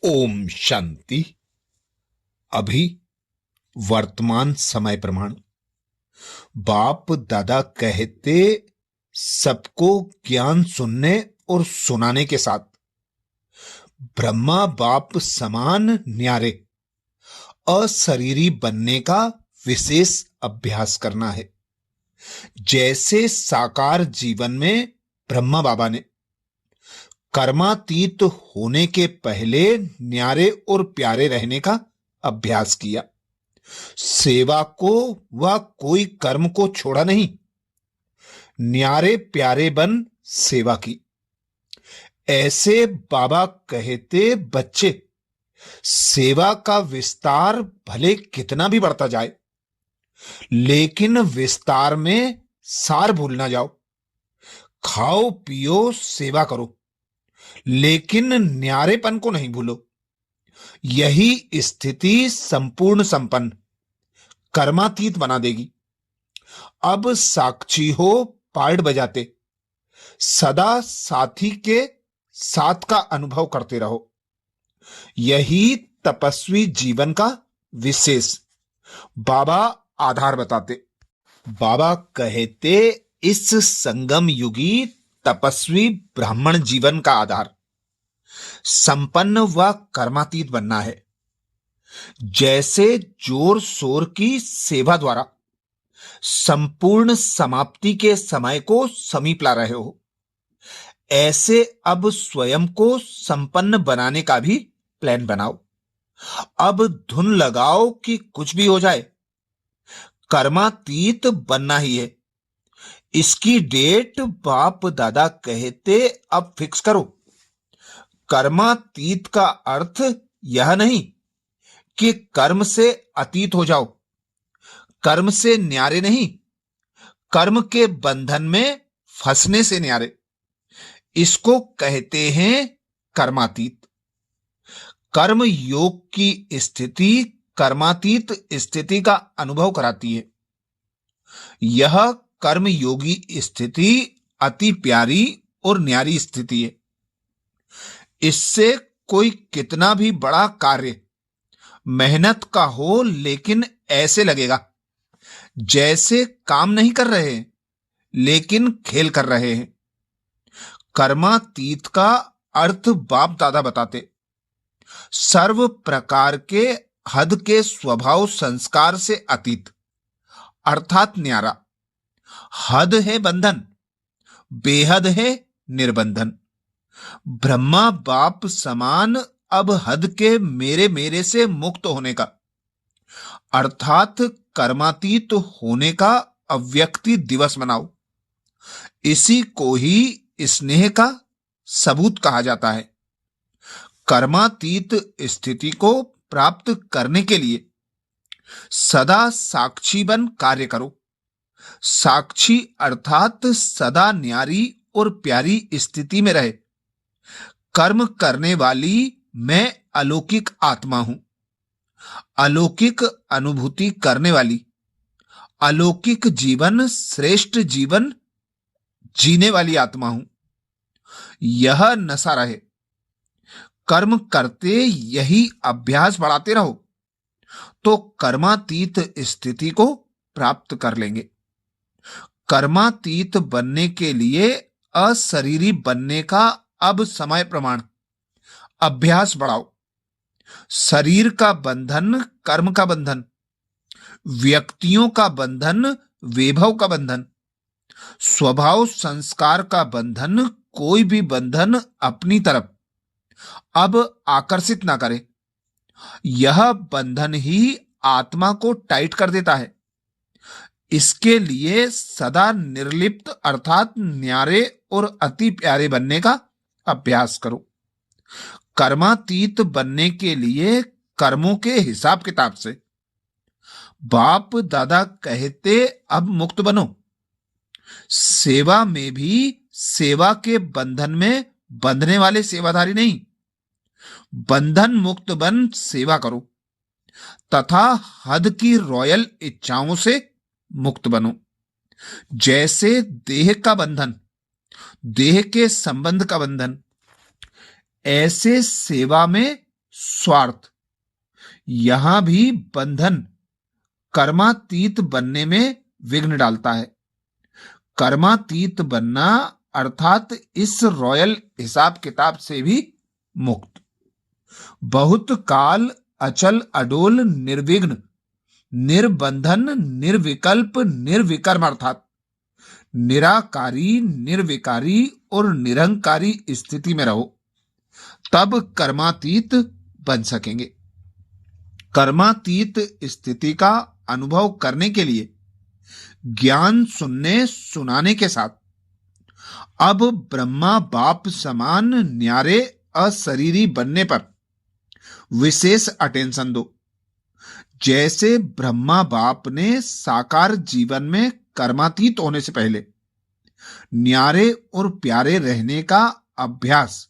ओम शांति। अभी वर्तमान समय प्रमाण बाप दादा कहते सबको ज्ञान सुनने और सुनाने के साथ ब्रह्मा बाप समान न्यारे अशरीरी बनने का विशेष अभ्यास करना है। जैसे साकार जीवन में ब्रह्मा बाबा ने कर्मातीत होने के पहले न्यारे और प्यारे रहने का अभ्यास किया, सेवा को व कोई कर्म को छोड़ा नहीं, न्यारे प्यारे बन सेवा की। ऐसे बाबा कहते बच्चे सेवा का विस्तार भले कितना भी बढ़ता जाए, लेकिन विस्तार में सार भूल ना जाओ। खाओ पियो सेवा करो, लेकिन न्यारेपन को नहीं भूलो। यही स्थिति संपूर्ण संपन्न कर्मातीत बना देगी। अब साक्षी हो पार्ट बजाते, सदा साथी के साथ का अनुभव करते रहो। यही तपस्वी जीवन का विशेष बाबा आधार बताते। बाबा कहते इस संगम युगी तपस्वी ब्राह्मण जीवन का आधार संपन्न व कर्मातीत बनना है। जैसे जोर शोर की सेवा द्वारा संपूर्ण समाप्ति के समय को समीप ला रहे हो, ऐसे अब स्वयं को संपन्न बनाने का भी प्लान बनाओ। अब धुन लगाओ कि कुछ भी हो जाए, कर्मातीत बनना ही है। इसकी डेट बाप दादा कहते अब फिक्स करो। कर्मातीत का अर्थ यह नहीं कि कर्म से अतीत हो जाओ, कर्म से न्यारे नहीं, कर्म के बंधन में फंसने से न्यारे। इसको कहते हैं कर्मातीत। कर्म योग की स्थिति कर्मातीत स्थिति का अनुभव कराती है। यह कर्म योगी स्थिति अति प्यारी और न्यारी स्थिति है। इससे कोई कितना भी बड़ा कार्य मेहनत का हो, लेकिन ऐसे लगेगा जैसे काम नहीं कर रहे हैं, लेकिन खेल कर रहे हैं। कर्मातीत का अर्थ बाप दादा बताते सर्व प्रकार के हद के स्वभाव संस्कार से अतीत, अर्थात न्यारा। हद है बंधन, बेहद है निर्बंधन। ब्रह्मा बाप समान अब हद के मेरे मेरे से मुक्त होने का, अर्थात कर्मातीत होने का अव्यक्ति दिवस मनाओ। इसी को ही स्नेह का सबूत कहा जाता है। कर्मातीत स्थिति को प्राप्त करने के लिए सदा साक्षी बन कार्य करो। साक्षी अर्थात सदा न्यारी और प्यारी स्थिति में रहे। कर्म करने वाली मैं अलौकिक आत्मा हूं, अलौकिक अनुभूति करने वाली, अलौकिक जीवन श्रेष्ठ जीवन जीने वाली आत्मा हूं। यह नशा रहे। कर्म करते यही अभ्यास बढ़ाते रहो तो कर्मातीत स्थिति को प्राप्त कर लेंगे। कर्मातीत बनने के लिए अशरीरी बनने का अब समय प्रमाण अभ्यास बढ़ाओ। शरीर का बंधन कर्म का बंधन, व्यक्तियों का बंधन वैभव का बंधन, स्वभाव संस्कार का बंधन, कोई भी बंधन अपनी तरफ अब आकर्षित ना करे। यह बंधन ही आत्मा को टाइट कर देता है। इसके लिए सदा निर्लिप्त अर्थात न्यारे और अति प्यारे बनने का अभ्यास करो। कर्मातीत बनने के लिए कर्मों के हिसाब किताब से बाप दादा कहते अब मुक्त बनो। सेवा में भी सेवा के बंधन में बंधने वाले सेवाधारी नहीं, बंधन मुक्त बन सेवा करो तथा हद की रॉयल इच्छाओं से मुक्त बनो। जैसे देह का बंधन, देह के संबंध का बंधन, ऐसे सेवा में स्वार्थ, यहां भी बंधन कर्मातीत बनने में विघ्न डालता है। कर्मातीत बनना अर्थात इस रॉयल हिसाब किताब से भी मुक्त, बहुत काल अचल अडोल निर्विघ्न निर्बंधन निर्विकल्प निर्विकर्म अर्थात निराकारी निर्विकारी और निरंकारी स्थिति में रहो, तब कर्मातीत बन सकेंगे। कर्मातीत स्थिति का अनुभव करने के लिए ज्ञान सुनने सुनाने के साथ अब ब्रह्मा बाप समान न्यारे अशरीरी बनने पर विशेष अटेंशन दो। जैसे ब्रह्मा बाप ने साकार जीवन में कर्मातीत होने से पहले न्यारे और प्यारे रहने का अभ्यास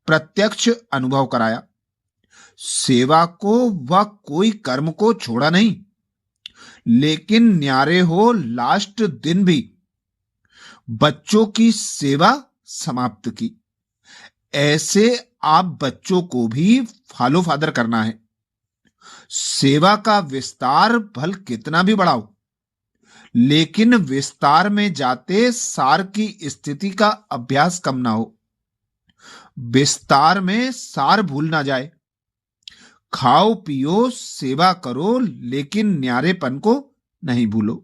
प्रत्यक्ष अनुभव कराया, सेवा को व कोई कर्म को छोड़ा नहीं, लेकिन न्यारे हो लास्ट दिन भी बच्चों की सेवा समाप्त की। ऐसे आप बच्चों को भी फॉलो फादर करना है। सेवा का विस्तार भल कितना भी बढ़ाओ, लेकिन विस्तार में जाते सार की स्थिति का अभ्यास कम ना हो। विस्तार में सार भूल ना जाए। खाओ पियो सेवा करो, लेकिन न्यारेपन को नहीं भूलो।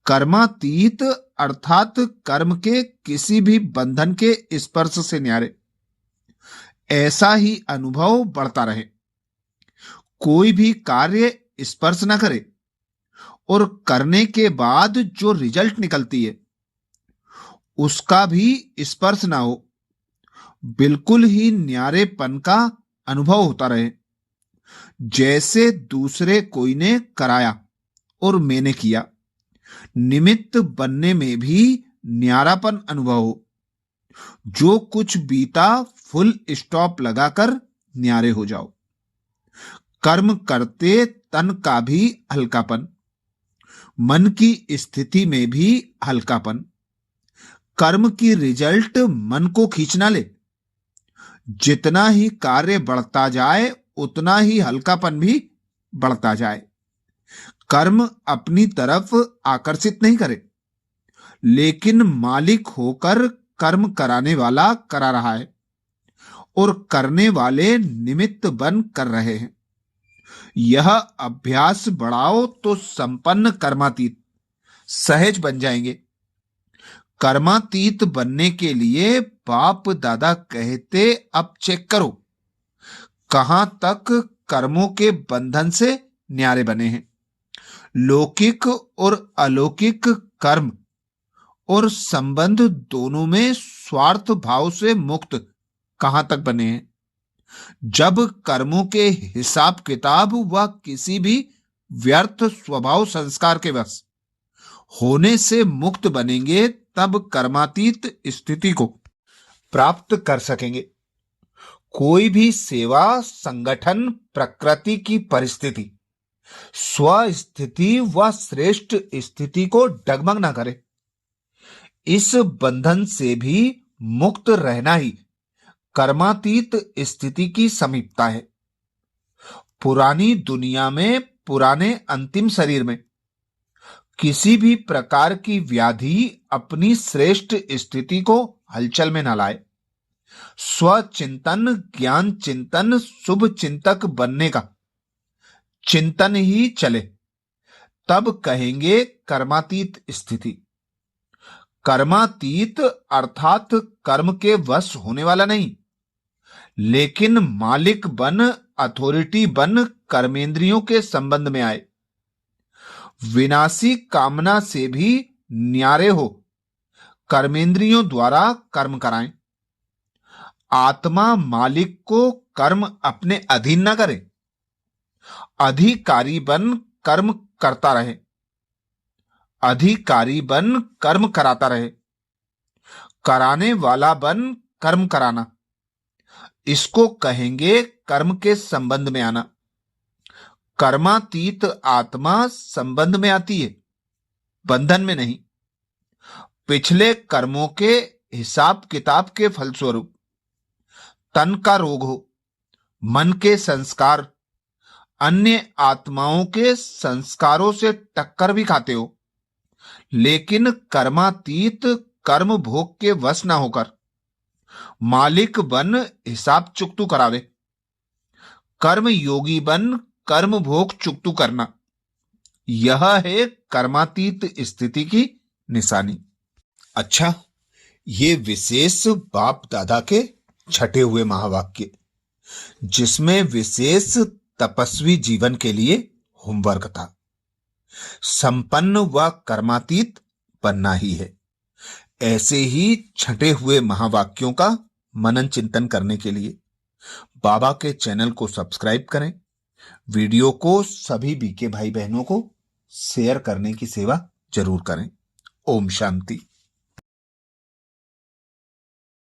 कर्मातीत अर्थात कर्म के किसी भी बंधन के स्पर्श से न्यारे, ऐसा ही अनुभव बढ़ता रहे। कोई भी कार्य स्पर्श न करे और करने के बाद जो रिजल्ट निकलती है उसका भी स्पर्श ना हो, बिल्कुल ही न्यारेपन का अनुभव होता रहे, जैसे दूसरे कोई ने कराया और मैंने किया। निमित्त बनने में भी न्यारापन अनुभव हो। जो कुछ बीता फुल स्टॉप लगाकर न्यारे हो जाओ। कर्म करते तन का भी हल्कापन, मन की स्थिति में भी हल्कापन। कर्म की रिजल्ट मन को खींचना ले। जितना ही कार्य बढ़ता जाए उतना ही हल्कापन भी बढ़ता जाए। कर्म अपनी तरफ आकर्षित नहीं करे, लेकिन मालिक होकर कर्म कराने वाला करा रहा है और करने वाले निमित्त बन कर रहे हैं। यह अभ्यास बढ़ाओ तो संपन्न कर्मातीत सहज बन जाएंगे। कर्मातीत बनने के लिए बाप दादा कहते, अब चेक करो कहां तक कर्मों के बंधन से न्यारे बने हैं। लौकिक और अलौकिक कर्म और संबंध दोनों में स्वार्थ भाव से मुक्त कहां तक बने हैं। जब कर्मों के हिसाब किताब व किसी भी व्यर्थ स्वभाव संस्कार के वश होने से मुक्त बनेंगे, तब कर्मातीत स्थिति को प्राप्त कर सकेंगे। कोई भी सेवा संगठन प्रकृति की परिस्थिति स्वस्थिति व श्रेष्ठ स्थिति को डगमग ना करे। इस बंधन से भी मुक्त रहना ही कर्मातीत स्थिति की समीपता है। पुरानी दुनिया में पुराने अंतिम शरीर में किसी भी प्रकार की व्याधि अपनी श्रेष्ठ स्थिति को हलचल में न लाए। स्वचिंतन ज्ञान चिंतन शुभ चिंतक बनने का चिंतन ही चले, तब कहेंगे कर्मातीत स्थिति। कर्मातीत अर्थात कर्म के वश होने वाला नहीं, लेकिन मालिक बन अथॉरिटी बन कर्मेंद्रियों के संबंध में आए। विनाशी कामना से भी न्यारे हो, कर्मेंद्रियों द्वारा कर्म कराएं। आत्मा मालिक को कर्म अपने अधीन न करे। अधिकारी बन कर्म करता रहे, अधिकारी बन कर्म कराता रहे। कराने वाला बन कर्म कराना, इसको कहेंगे कर्म के संबंध में आना। कर्मातीत आत्मा संबंध में आती है, बंधन में नहीं। पिछले कर्मों के हिसाब किताब के फलस्वरूप तन का रोग हो, मन के संस्कार अन्य आत्माओं के संस्कारों से टक्कर भी खाते हो, लेकिन कर्मातीत कर्म भोग के वश ना होकर मालिक बन हिसाब चुकतू करावे। कर्म योगी बन कर्म भोग चुकतू करना, यह है कर्मातीत स्थिति की निशानी। अच्छा, ये विशेष बाप दादा के छठे हुए महावाक्य, जिसमें विशेष तपस्वी जीवन के लिए होमवर्क था। संपन्न व कर्मातीत बनना ही है। ऐसे ही छठे हुए महावाक्यों का मनन चिंतन करने के लिए बाबा के चैनल को सब्सक्राइब करें। वीडियो को सभी बीके भाई बहनों को शेयर करने की सेवा जरूर करें। ओम शांति।